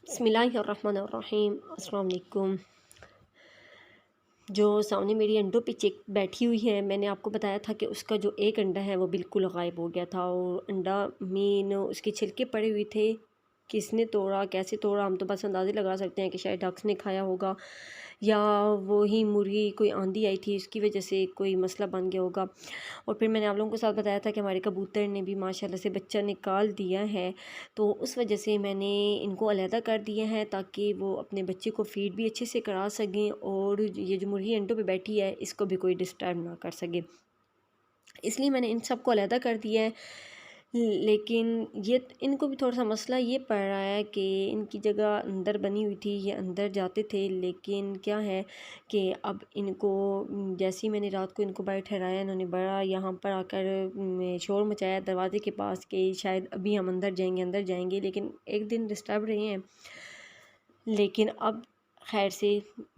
बिस्मिल्लाहिर्रहमानिर्रहीम। अस्सलाम वालेकुम। जो सामने मेरी अंडों पे चिक बैठी हुई है, मैंने आपको बताया था कि उसका जो एक अंडा है वो बिल्कुल गायब हो गया था और अंडा मीन उसके छिलके पड़े हुए थे। किसने तोड़ा, कैसे तोड़ा, हम तो बस अंदाज़े लगा सकते हैं कि शायद डक्स ने खाया होगा या वही मुर्गी कोई आंधी आई थी उसकी वजह से कोई मसला बन गया होगा। और फिर मैंने आप लोगों के साथ बताया था कि हमारे कबूतर ने भी माशाल्लाह से बच्चा निकाल दिया है, तो उस वजह से मैंने इनको अलहदा कर दिए हैं ताकि वो अपने बच्चे को फ़ीड भी अच्छे से करा सकें और ये जो मुर्गी अंडों पे बैठी है इसको भी कोई डिस्टर्ब ना कर सके, इसलिए मैंने इन सब को अलहदा कर दिया है। लेकिन ये इनको भी थोड़ा सा मसला ये पड़ रहा है कि इनकी जगह अंदर बनी हुई थी, ये अंदर जाते थे, लेकिन क्या है कि अब इनको जैसे ही मैंने रात को इनको बाहर ठहराया, इन्होंने बड़ा यहाँ पर आकर शोर मचाया दरवाज़े के पास कि शायद अभी हम अंदर जाएंगे, लेकिन एक दिन डिस्टर्ब रहे हैं। लेकिन अब खैर से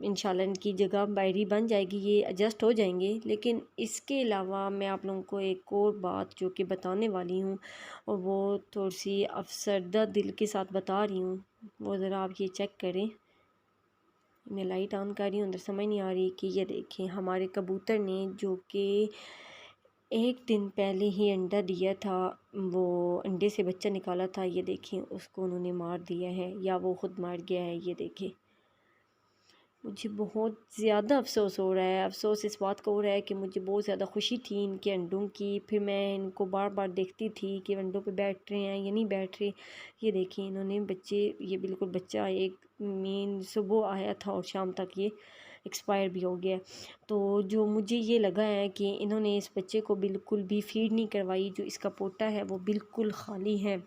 इंशाल्लाह इनकी जगह बाहरी बन जाएगी, ये एडजस्ट हो जाएंगे। लेकिन इसके अलावा मैं आप लोगों को एक और बात जो कि बताने वाली हूँ और वो थोड़ी सी अफसरदा दिल के साथ बता रही हूँ, वो ज़रा आप ये चेक करें। मैं लाइट ऑन कर रही हूँ, अंदर समझ नहीं आ रही कि ये देखें हमारे कबूतर ने जो कि एक दिन पहले ही अंडा दिया था, वो अंडे से बच्चा निकाला था, ये देखें उसको उन्होंने मार दिया है या वो ख़ुद मार गया है। ये देखें मुझे बहुत ज़्यादा अफ़सोस हो रहा है। अफ़सोस इस बात का हो रहा है कि मुझे बहुत ज़्यादा खुशी थी इनके अंडों की, फिर मैं इनको बार बार देखती थी कि अंडों पे बैठ रहे हैं या नहीं बैठ रहे। ये देखिए इन्होंने बच्चे, ये बिल्कुल बच्चा एक मीन सुबह आया था और शाम तक ये एक्सपायर भी हो गया। तो जो मुझे ये लगा है कि इन्होंने इस बच्चे को बिल्कुल भी फीड नहीं करवाई, जो इसका पोटा है वो बिल्कुल ख़ाली है।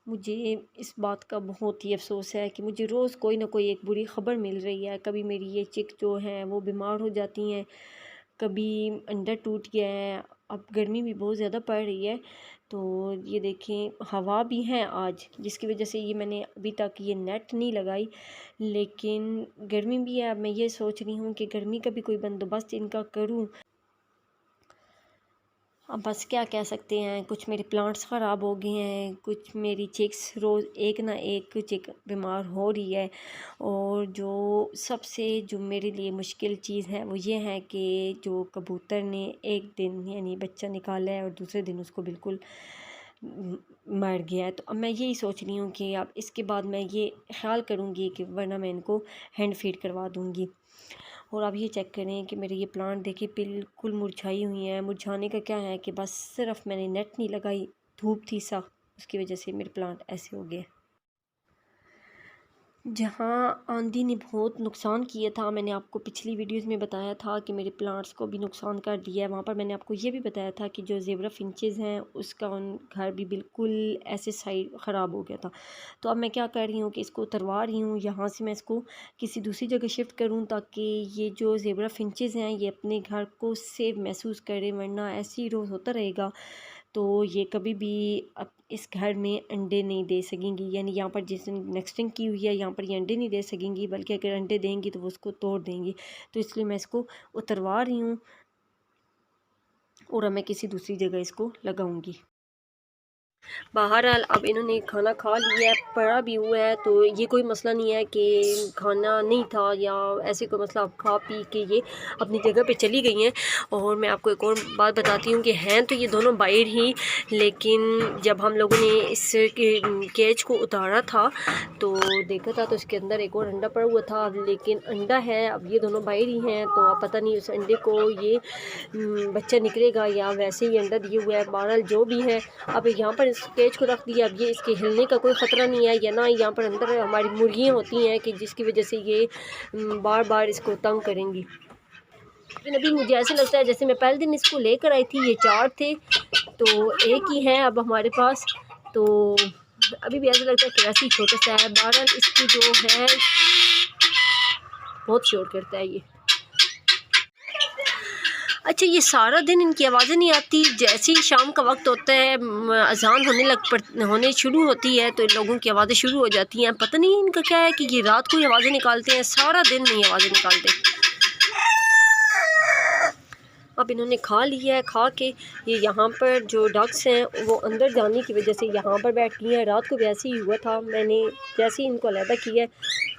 मुझे इस बात का बहुत ही अफ़सोस है कि मुझे रोज़ कोई ना कोई एक बुरी ख़बर मिल रही है। कभी मेरी ये चिक जो हैं वो बीमार हो जाती हैं, कभी अंडा टूट गया है, अब गर्मी भी बहुत ज़्यादा पड़ रही है। तो ये देखें हवा भी है आज, जिसकी वजह से ये मैंने अभी तक ये नेट नहीं लगाई, लेकिन गर्मी भी है। अब मैं ये सोच रही हूँ कि गर्मी का भी कोई बंदोबस्त इनका करूँ। अब बस क्या कह सकते हैं, कुछ मेरे प्लांट्स ख़राब हो गए हैं, कुछ मेरी चिक्स रोज़ एक ना एक चिक बीमार हो रही है। और जो सबसे जो मेरे लिए मुश्किल चीज़ है वो ये है कि जो कबूतर ने एक दिन यानी बच्चा निकाला है और दूसरे दिन उसको बिल्कुल मर गया है। तो अब मैं यही सोच रही हूँ कि अब इसके बाद मैं ये ख्याल करूँगी कि वरना मैं इनको हैंड फीड करवा दूँगी। और आप ये चेक करें कि मेरे ये प्लांट देखिए बिल्कुल मुरझाई हुई हैं। मुरझाने का क्या है कि बस सिर्फ मैंने नेट नहीं लगाई, धूप थी सा, उसकी वजह से मेरे प्लांट ऐसे हो गए। जहाँ आंधी ने बहुत नुकसान किया था, मैंने आपको पिछली वीडियोस में बताया था कि मेरे प्लांट्स को भी नुकसान कर दिया है। वहाँ पर मैंने आपको ये भी बताया था कि जो ज़ेबरा फिंचेस हैं उसका घर भी बिल्कुल ऐसे साइड ख़राब हो गया था। तो अब मैं क्या कर रही हूँ कि इसको उतरवा रही हूँ, यहाँ से मैं इसको किसी दूसरी जगह शिफ्ट करूँ ताकि ये जो ज़ेबरा फिंचेस हैं ये अपने घर को सेफ महसूस करें, वरना ऐसे ही रोज़ होता रहेगा तो ये कभी भी अब इस घर में अंडे नहीं दे सकेंगी। यानी यहाँ पर जिस नेस्टिंग की हुई है यहाँ पर ये अंडे नहीं दे सकेंगी, बल्कि अगर अंडे देंगी तो वो उसको तोड़ देंगी। तो इसलिए मैं इसको उतरवा रही हूँ और अब मैं किसी दूसरी जगह इसको लगाऊंगी। बहरहाल अब इन्होंने खाना खा लिया है, पड़ा भी हुआ है, तो ये कोई मसला नहीं है कि खाना नहीं था या ऐसे कोई मसला। अब खा पी के ये अपनी जगह पे चली गई हैं। और मैं आपको एक और बात बताती हूँ कि हैं तो ये दोनों बाहर ही, लेकिन जब हम लोगों ने इस केज को उतारा था तो देखा था तो इसके अंदर एक और अंडा पड़ा हुआ था, लेकिन अंडा है अब ये दोनों बाहर ही हैं। तो अब पता नहीं उस अंडे को ये बच्चा निकलेगा या वैसे ही अंडा दिए हुआ है। बहरहाल जो भी है, अब यहाँ पर इस केज को रख दिया, अब ये इसके हिलने का कोई ख़तरा नहीं है या ना यहाँ पर अंदर हमारी मुर्गियाँ होती हैं कि जिसकी वजह से ये बार बार इसको तंग करेंगी। लेकिन अभी मुझे ऐसे लगता है जैसे मैं पहले दिन इसको लेकर आई थी, ये 4 थे तो एक ही है अब हमारे पास, तो अभी भी ऐसा लगता है कि वैसे ही छोटा सा है। बहरहाल इसकी जो है बहुत शोर करता है ये। अच्छा, ये सारा दिन इनकी आवाज़ें नहीं आती, जैसे ही शाम का वक्त होता है अजान होने शुरू होती है तो इन लोगों की आवाज़ें शुरू हो जाती हैं। पता नहीं इनका क्या है कि ये रात को ही आवाज़ें निकालते हैं, सारा दिन नहीं आवाज़ें निकालते। अब अब इन्होंने खा लिया है। खा के ये यहाँ पर जो डक्स हैं वो अंदर जाने की वजह से यहाँ पर बैठ गई हैं। रात को भी ऐसे ही हुआ था, मैंने जैसे ही इनको अलहदा किया है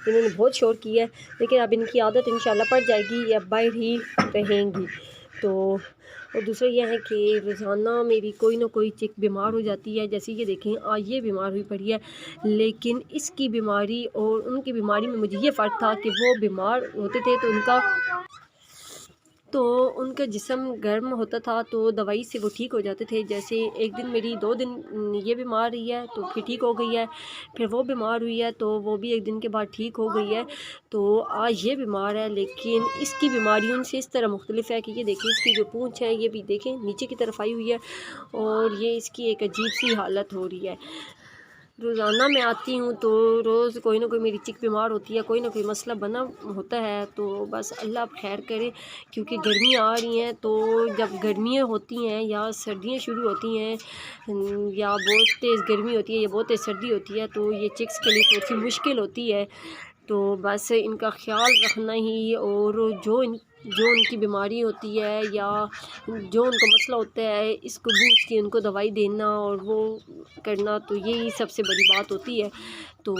इन्होंने बहुत शोर किया है, लेकिन अब इनकी आदत इंशाल्लाह पड़ जाएगी, ये अब बाहर ही रहेंगी। तो और दूसरा यह है कि रोज़ाना मेरी कोई ना कोई चिक बीमार हो जाती है। जैसे ये देखें आज ये बीमार हुई पड़ी है, लेकिन इसकी बीमारी और उनकी बीमारी में मुझे ये फ़र्क था कि वो बीमार होते थे तो उनका जिस्म गर्म होता था, तो दवाई से वो ठीक हो जाते थे। जैसे एक दिन मेरी 2 दिन ये बीमार रही है तो फिर ठीक हो गई है, फिर वो बीमार हुई है तो वो भी 1 दिन के बाद ठीक हो गई है। तो आज ये बीमार है, लेकिन इसकी बीमारी उनसे इस तरह मुख्तलिफ है कि ये देखें इसकी जो पूँछ है ये भी देखें नीचे की तरफ आई हुई है और ये इसकी एक अजीब सी हालत हो रही है। रोज़ाना मैं आती हूँ तो रोज़ कोई ना कोई मेरी चिक बीमार होती है, कोई ना कोई मसला बना होता है। तो बस अल्लाह अब खैर करे, क्योंकि गर्मियाँ आ रही हैं, तो जब गर्मियाँ होती हैं या सर्दियाँ शुरू होती हैं या बहुत तेज़ गर्मी होती है या बहुत तेज़ सर्दी होती है तो ये चिक्स के लिए थोड़ी सी मुश्किल होती है। तो बस इनका ख़्याल रखना ही और जो उनकी बीमारी होती है या जो उनको मसला होता है इसको बूझ के उनको दवाई देना और वो करना, तो यही सबसे बड़ी बात होती है। तो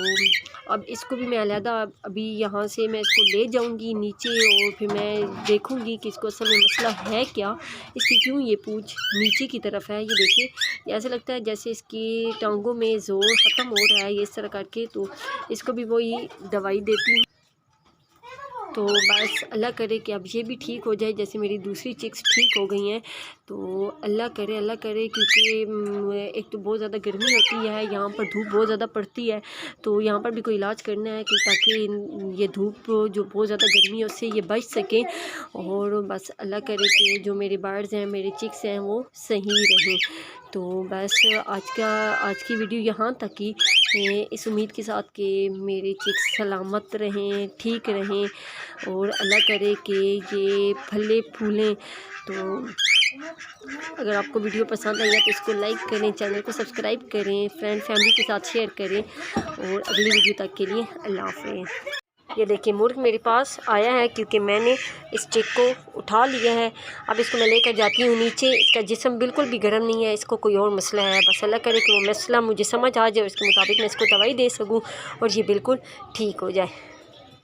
अब इसको भी मैं अलहदा अभी यहाँ से मैं इसको ले जाऊँगी नीचे और फिर मैं देखूँगी कि इसको असल में मसला है क्या, इसकी क्यों ये पूँछ नीचे की तरफ है। ये देखिए ऐसा लगता है जैसे इसकी टांगों में ज़ोर ख़त्म हो रहा है, ये इस तरह करके। तो इसको भी वही दवाई देती हूँ। तो बस अल्लाह करे कि अब ये भी ठीक हो जाए, जैसे मेरी दूसरी चिक्स ठीक हो गई हैं। तो अल्लाह करे, क्योंकि एक तो बहुत ज़्यादा गर्मी होती है, यहाँ पर धूप बहुत ज़्यादा पड़ती है, तो यहाँ पर भी कोई इलाज करना है कि ताकि ये धूप जो बहुत ज़्यादा गर्मी है उससे ये बच सकें। और बस अल्लाह करे कि जो मेरे बर्ड्स हैं, मेरे चिक्स हैं, वो सही रहें। तो बस आज की वीडियो यहाँ तक ही, इस उम्मीद के साथ कि मेरे चिक्स सलामत रहें, ठीक रहें और अल्लाह करे कि ये फले फूलें। तो अगर आपको वीडियो पसंद आया तो इसको लाइक करें, चैनल को सब्सक्राइब करें, फ्रेंड फैमिली के साथ शेयर करें और अगली वीडियो तक के लिए अल्लाह हाफ़िज़। ये देखिए मुर्ग मेरे पास आया है क्योंकि मैंने इस चिक को उठा लिया है। अब इसको मैं लेकर जाती हूँ नीचे। इसका जिस्म बिल्कुल भी गर्म नहीं है, इसको कोई और मसला है। बस अल्लाह करे कि वो मसला मुझे समझ आ जाए और इसके मुताबिक मैं इसको दवाई दे सकूँ और ये बिल्कुल ठीक हो जाए।